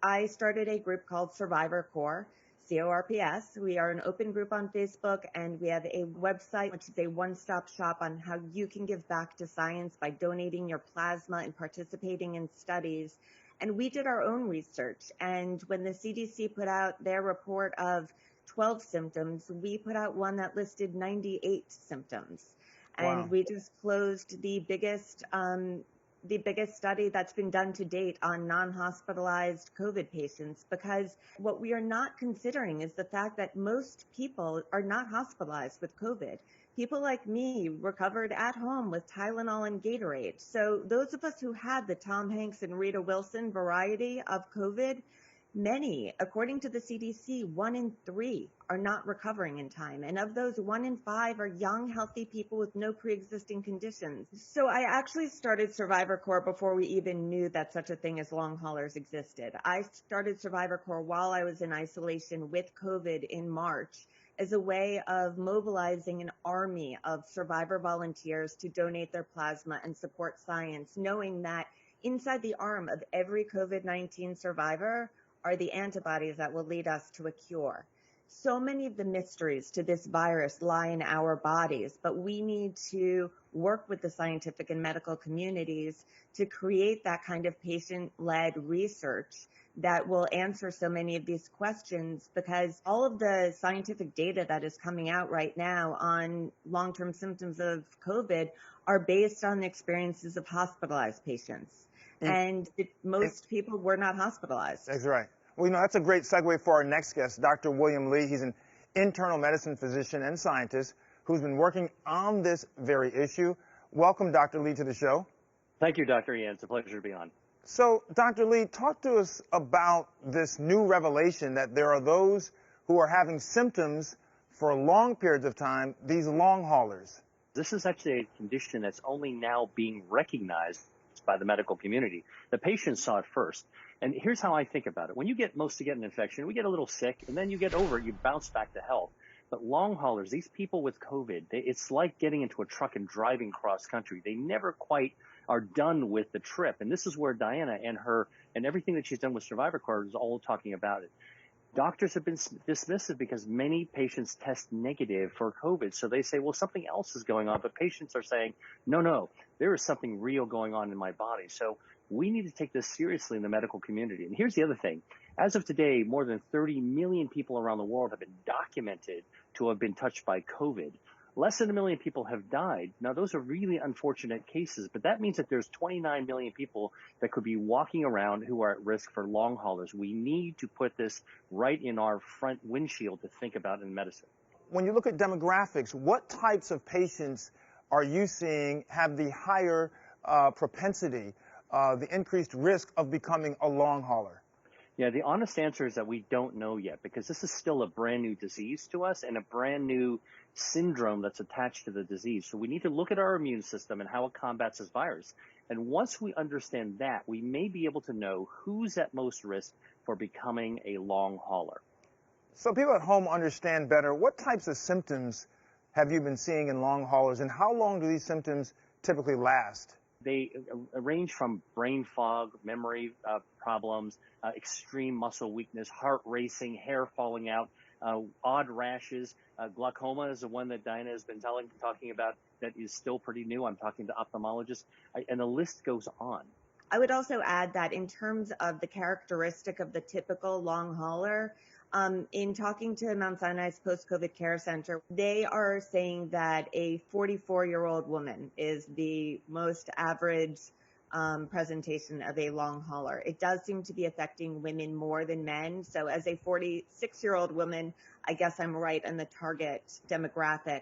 I started a group called Survivor Corps, CORPS. We are an open group on Facebook, and we have a website, which is a one-stop shop on how you can give back to science by donating your plasma and participating in studies. And we did our own research. And when the CDC put out their report of 12 symptoms, we put out one that listed 98 symptoms. And Wow. we just closed the biggest study that's been done to date on non-hospitalized COVID patients, because what we are not considering is the fact that most people are not hospitalized with COVID. People like me recovered at home with Tylenol and Gatorade. So those of us who had the Tom Hanks and Rita Wilson variety of COVID, many, according to the CDC, 1 in 3 are not recovering in time. And of those, 1 in 5 are young, healthy people with no pre-existing conditions. So I actually started Survivor Corps before we even knew that such a thing as long haulers existed. I started Survivor Corps while I was in isolation with COVID in March as a way of mobilizing an army of survivor volunteers to donate their plasma and support science, knowing that inside the arm of every COVID-19 survivor are the antibodies that will lead us to a cure. So many of the mysteries to this virus lie in our bodies, but we need to work with the scientific and medical communities to create that kind of patient-led research that will answer so many of these questions, because all of the scientific data that is coming out right now on long-term symptoms of COVID are based on the experiences of hospitalized patients. And most people were not hospitalized. That's right. Well, that's a great segue for our next guest, Dr. William Lee. He's an internal medicine physician and scientist who's been working on this very issue. Welcome, Dr. Lee, to the show. Thank you, Dr. Ian. It's a pleasure to be on. So, Dr. Lee, talk to us about this new revelation that there are those who are having symptoms for long periods of time, these long haulers. This is actually a condition that's only now being recognized by the medical community. The patients saw it first. And here's how I think about it. When you get an infection, we get a little sick, and then you get over it, you bounce back to health. But long haulers, these people with COVID, it's like getting into a truck and driving cross country. They never quite are done with the trip. And this is where Diana and everything that she's done with Survivor Corps is all talking about it. Doctors have been dismissive because many patients test negative for COVID. So they say, well, something else is going on. But patients are saying, no, there is something real going on in my body. So we need to take this seriously in the medical community. And here's the other thing. As of today, more than 30 million people around the world have been documented to have been touched by COVID. Less than 1 million people have died. Now, those are really unfortunate cases, but that means that there's 29 million people that could be walking around who are at risk for long haulers. We need to put this right in our front windshield to think about in medicine. When you look at demographics, what types of patients are you seeing have the higher propensity, the increased risk of becoming a long hauler? Yeah, the honest answer is that we don't know yet, because this is still a brand new disease to us and a brand new syndrome that's attached to the disease. So we need to look at our immune system and how it combats this virus. And once we understand that, we may be able to know who's at most risk for becoming a long hauler. So people at home understand better, what types of symptoms have you been seeing in long haulers, and how long do these symptoms typically last? They range from brain fog, memory problems, extreme muscle weakness, heart racing, hair falling out, odd rashes. Glaucoma is the one that Diana has been talking about that is still pretty new. I'm talking to ophthalmologists, and the list goes on. I would also add that in terms of the characteristic of the typical long hauler, in talking to Mount Sinai's post-COVID care center, they are saying that a 44-year-old woman is the most average presentation of a long hauler. It does seem to be affecting women more than men. So as a 46-year-old woman, I guess I'm right in the target demographic.